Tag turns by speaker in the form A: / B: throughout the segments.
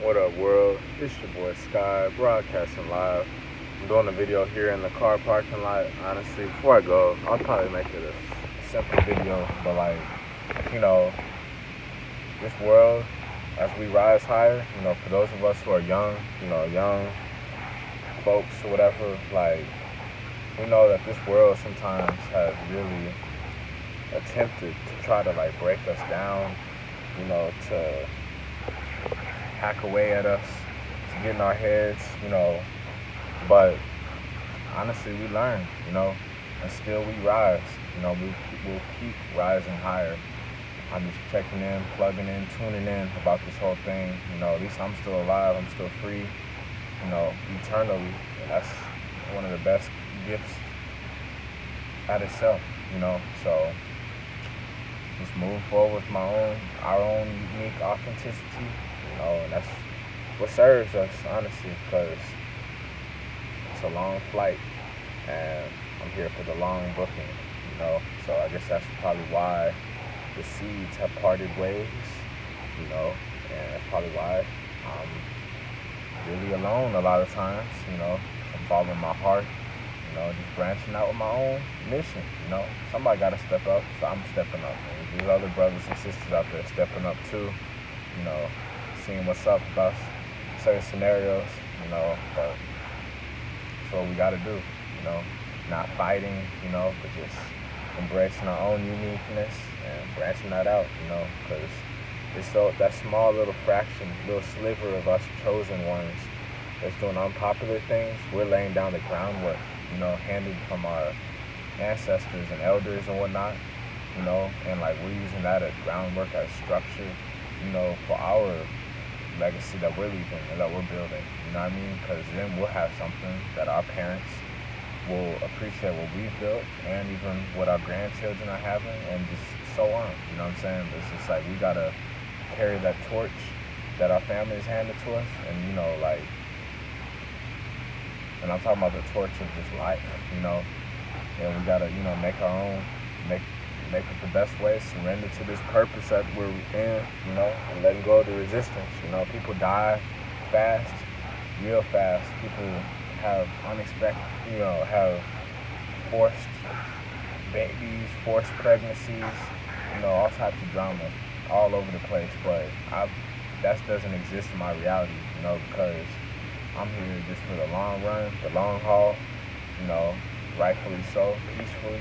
A: What up, world? It's your boy Sky, broadcasting live. I'm doing a video here in the car parking lot. Honestly, before I go, I'll probably make it a simple video, but you know, this world, as we rise higher, for those of us who are young, young folks or whatever, we know that this world sometimes has really attempted to try to break us down, to hack away at us, to get in our heads, but honestly we learn, and still we rise, we'll keep rising higher. I'm just checking in, plugging in, tuning in about this whole thing, at least I'm still alive, I'm still free, eternally. That's one of the best gifts at itself, so just moving forward with our own unique authenticity, and that's what serves us, honestly, because it's a long flight, and I'm here for the long booking, so I guess that's probably why the seeds have parted ways, and that's probably why I'm really alone a lot of times, I'm following my heart, just branching out with my own mission, somebody got to step up, so I'm stepping up, and there's other brothers and sisters out there stepping up too, seeing what's up about certain scenarios, but that's what we got to do, not fighting, but just embracing our own uniqueness and branching that out, because it's so that small little fraction, little sliver of us chosen ones that's doing unpopular things. We're laying down the groundwork, handed from our ancestors and elders and whatnot, and we're using that as groundwork, as structure, for our legacy that we're leaving and that we're building, you know what I mean? Because then we'll have something that our parents will appreciate what we've built, and even what our grandchildren are having, and just so on, you know what I'm saying? It's just we gotta carry that torch that our families handed to us, and and I'm talking about the torch of just life, and we gotta, make our own, make it the best way, surrender to this purpose that we're in, and letting go of the resistance. People die fast, real fast. People have unexpected, have forced babies, forced pregnancies, all types of drama all over the place. But that doesn't exist in my reality, because I'm here just for the long run, the long haul, rightfully so, peacefully,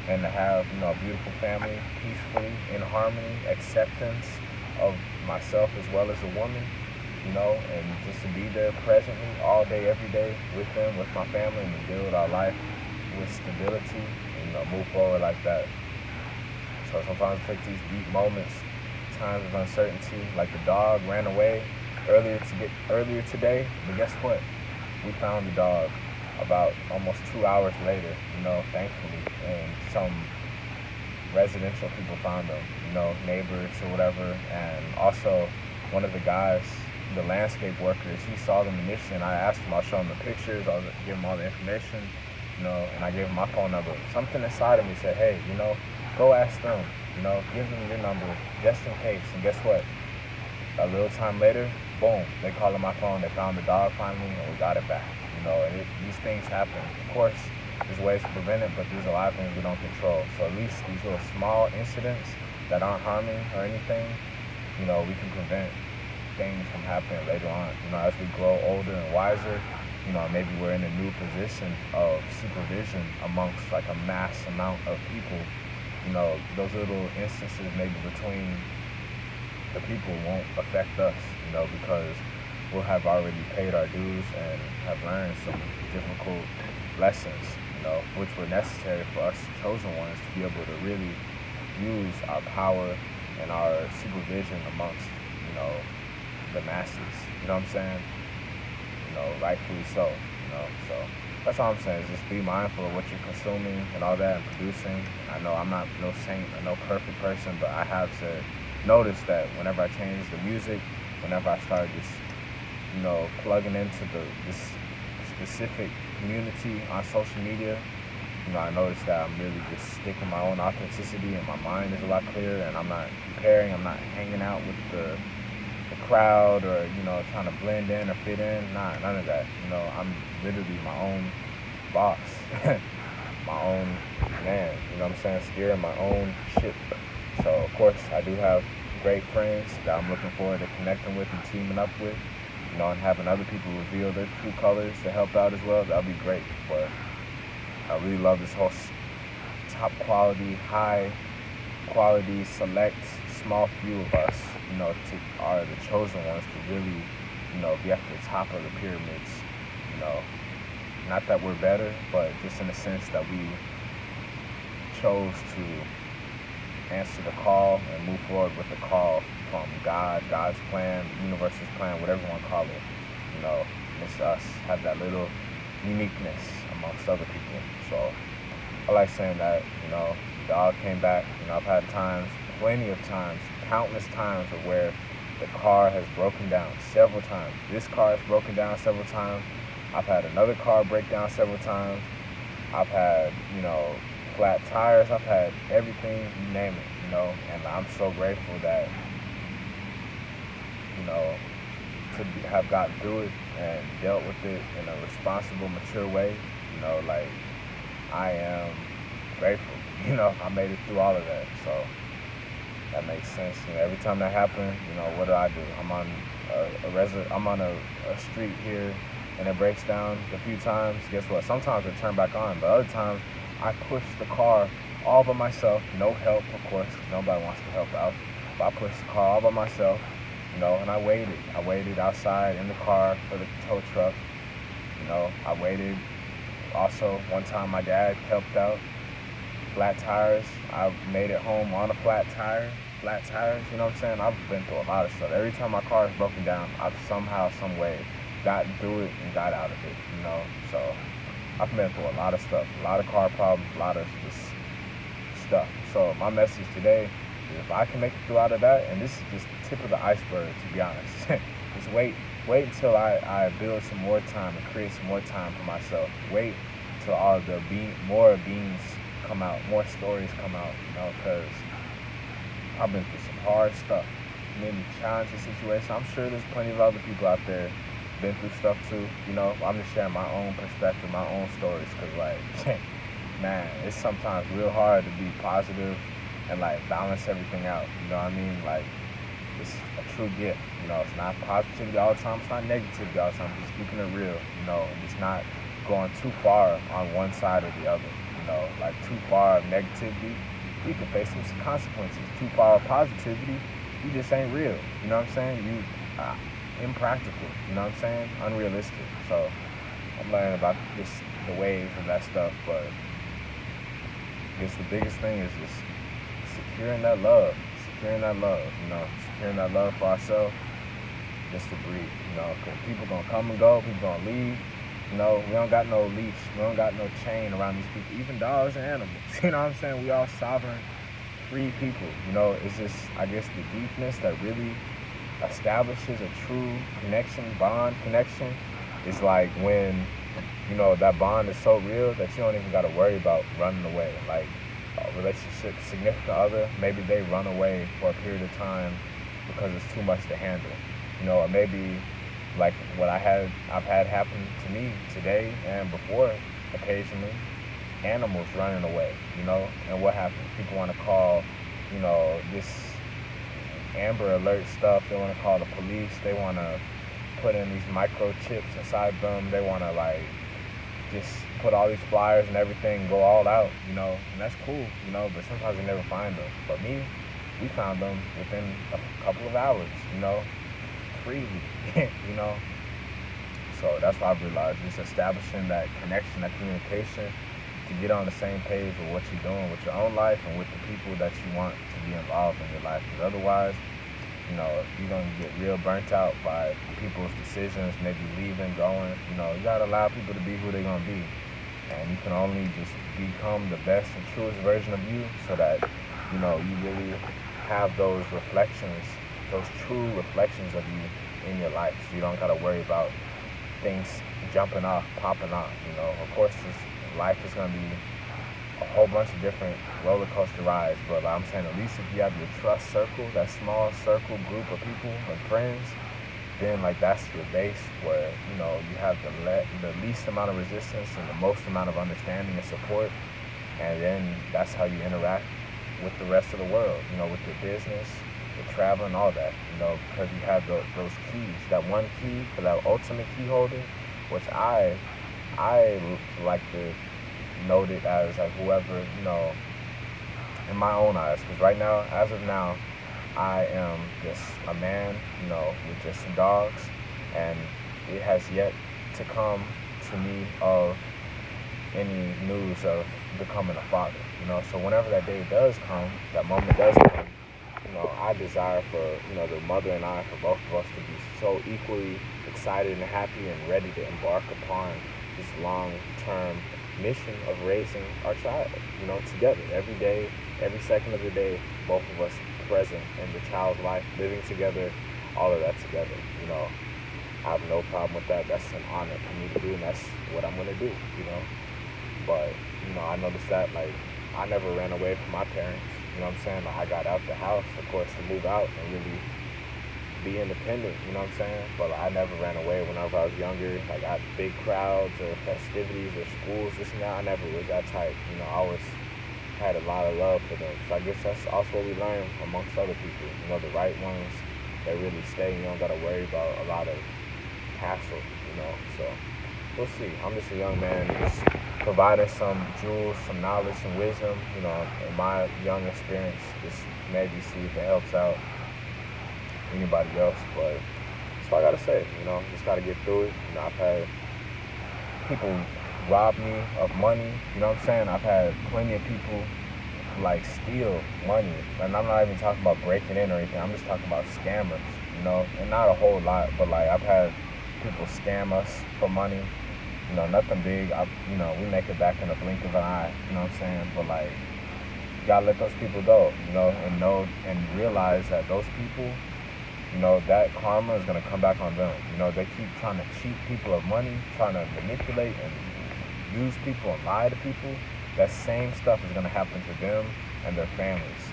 A: and to have, a beautiful family, peacefully, in harmony, acceptance of myself as well as a woman, and just to be there presently all day, every day with them, with my family, and to build our life with stability, and, move forward like that. So sometimes it takes these deep moments, times of uncertainty, like the dog ran away earlier today, but guess what? We found the dog about almost 2 hours later, thankfully, and some residential people found him, neighbors or whatever, and also one of the guys, the landscape workers, he saw them initially, and I asked him, I'll show him the pictures, I'll give him all the information, and I gave him my phone number. Something inside of me said, hey, go ask them, give them your number, just in case, and guess what? A little time later, boom, they called on my phone, they found the dog finally, and we got it back, and these things happen. Of course, there's ways to prevent it, but there's a lot of things we don't control. So at least these little small incidents that aren't harming or anything, we can prevent things from happening later on. As we grow older and wiser, maybe we're in a new position of supervision amongst a mass amount of people. Those little instances maybe between the people won't affect us, because we'll have already paid our dues and have learned some difficult lessons, which were necessary for us chosen ones to be able to really use our power and our supervision amongst, the masses, you know what I'm saying? Rightfully so, so that's all I'm saying, is just be mindful of what you're consuming and all that and producing. I know I'm not no saint or no perfect person, but I have to notice that whenever I change the music, whenever I start just, plugging into this specific community on social media, I noticed that I'm really just sticking my own authenticity, and my mind is a lot clearer, and I'm not comparing, I'm not hanging out with the crowd or, trying to blend in or fit in. Nah, none of that. I'm literally my own boss, my own man, what I'm saying? Steering my own ship. So, of course, I do have great friends that I'm looking forward to connecting with and teaming up with, and having other people reveal their true colors to help out as well. That'll be great. But I really love this whole top quality, high quality, select, small few of us, are the chosen ones to really, be at the top of the pyramids. Not that we're better, but just in the sense that we chose to answer the call and move forward with the call from God, God's plan, universe's plan, whatever you want to call it. It's us, have that little uniqueness amongst other people. So I like saying that, it all came back. I've had times, plenty of times, countless times of where the car has broken down several times. This car has broken down several times. I've had another car break down several times. I've had, flat tires. I've had everything, you name it, and I'm so grateful that, to have gotten through it and dealt with it in a responsible, mature way. I am grateful. I made it through all of that. So that makes sense. Every time that happens, what do? I'm on I'm on a street here, and it breaks down a few times. Guess what? Sometimes it turn back on, but other times I push the car all by myself. No help, of course, 'cause nobody wants to help out. But I pushed the car all by myself, and I waited. I waited outside in the car for the tow truck. I waited. Also, one time my dad helped out. Flat tires. I made it home on a flat tires, you know what I'm saying? I've been through a lot of stuff. Every time my car is broken down, I've somehow, some way gotten through it and got out of it, So I've been through a lot of stuff, a lot of car problems, a lot of just stuff. So my message today is if I can make it through out of that, and this is just the tip of the iceberg, to be honest, just wait until I build some more time and create some more time for myself. Wait till all the more beans come out, more stories come out, because I've been through some hard stuff, many challenging situations. I'm sure there's plenty of other people out there been through stuff too, I'm just sharing my own perspective, my own stories, because man, it's sometimes real hard to be positive and balance everything out, you know what I mean? It's a true gift, it's not positivity all the time, it's not negativity all the time, just keeping it real, and just not going too far on one side or the other. Too far of negativity, you can face some consequences. Too far of positivity, you just ain't real. You know what I'm saying? You impractical. You know what I'm saying? Unrealistic. So I'm learning about the ways of that stuff. But I guess the biggest thing is just securing that love. Securing that love for ourselves, just to breathe. Because people gonna come and go. People gonna leave. We don't got no leash. We don't got no chain around these people, even dogs and animals. You know what I'm saying? We all sovereign, free people. It's just, I guess, the deepness that really establishes a true bond connection. It's like when, that bond is so real that you don't even got to worry about running away. Like a relationship, significant other, maybe they run away for a period of time because it's too much to handle. Or maybe like what I've had happen to me today and before, occasionally, animals running away, and what happens? People want to call, this Amber Alert stuff. They want to call the police. They want to put in these microchips inside them. They want to just put all these flyers and everything and go all out, and that's cool, but sometimes they never find them. But we found them within a couple of hours, freely, So that's why I've realized just establishing that connection, that communication, to get on the same page with what you're doing with your own life and with the people that you want to be involved in your life. Because otherwise, you're going to get real burnt out by people's decisions, maybe leaving, going. You got to allow people to be who they're going to be. And you can only just become the best and truest version of you so that, you really have those reflections, those true reflections of you in your life. So you don't got to worry about things jumping off, popping off. Of course, life is going to be a whole bunch of different roller coaster rides, but like I'm saying, at least if you have your trust circle, that small circle group of people and friends, then like that's your base where you have the least amount of resistance and the most amount of understanding and support, and then that's how you interact with the rest of the world, with your business, with traveling, all that, because you have those keys, that one key for that ultimate key holder, which I like to note it as like whoever, in my own eyes, because right now, as of now, I am just a man, with just some dogs, and it has yet to come to me of any news of becoming a father, so whenever that day does come, that moment does come, I desire for, the mother and I, for both of us to be so equally excited and happy and ready to embark upon this long-term mission of raising our child, together, every day, every second of the day, both of us present in the child's life, living together, all of that together, I have no problem with that. That's an honor for me to do, and that's what I'm going to do, but, I noticed that, like, I never ran away from my parents, what I'm saying? Like, I got out the house, of course, to move out and really be independent, what I'm saying? But like, I never ran away whenever I was younger. Like, I had big crowds or festivities or schools, this and that. I never was that type, I always had a lot of love for them. So I guess that's also what we learn amongst other people, the right ones that really stay, you don't got to worry about a lot of hassle, so we'll see. I'm just a young man just providing some jewels, some knowledge, some wisdom, in my young experience, just maybe see if it helps out anybody else, but that's all I gotta say, just gotta get through it. I've had people rob me of money, what I'm saying? I've had plenty of people like steal money, and I'm not even talking about breaking in or anything, I'm just talking about scammers, and not a whole lot, but like I've had people scam us for money, nothing big, we make it back in a blink of an eye, what I'm saying? But like, you gotta let those people go, and realize that those people, that karma is gonna come back on them. They keep trying to cheat people of money, trying to manipulate and use people and lie to people. That same stuff is gonna happen to them and their families.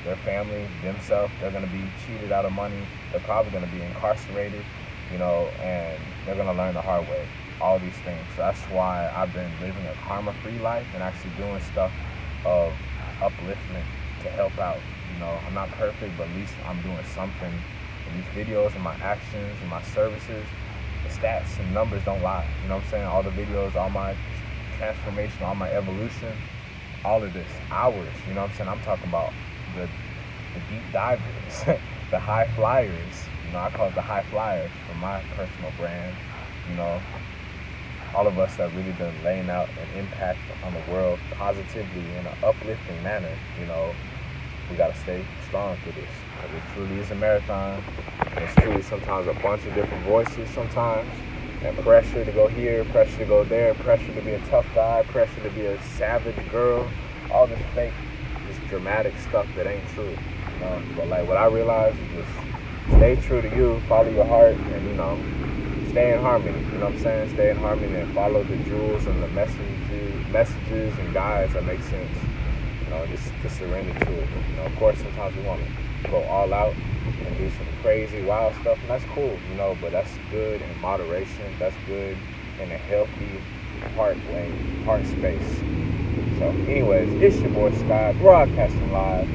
A: Their family, themselves, they're gonna be cheated out of money. They're probably gonna be incarcerated, and they're gonna learn the hard way. All these things. So that's why I've been living a karma-free life and actually doing stuff of upliftment to help out. I'm not perfect, but at least I'm doing something in these videos and my actions and my services. The stats and numbers don't lie. What I'm saying? All the videos, all my transformation, all my evolution, all of this, hours, what I'm saying? I'm talking about the deep divers, the high flyers. I call it the high flyers for my personal brand. All of us that really been laying out an impact on the world positively in an uplifting manner, we got to stay strong through this. Because it truly is a marathon. It's truly sometimes a bunch of different voices sometimes. And pressure to go here, pressure to go there, pressure to be a tough guy, pressure to be a savage girl. All this fake, this dramatic stuff that ain't true. But like what I realized is just stay true to you, follow your heart, and stay in harmony, what I'm saying? Stay in harmony and follow the jewels and the messages and guides that make sense. Just surrender to it. Of course, sometimes we want to go all out and do some crazy, wild stuff, and that's cool, but that's good in moderation. That's good in a healthy heart space. So, anyways, it's your boy Sky, broadcasting live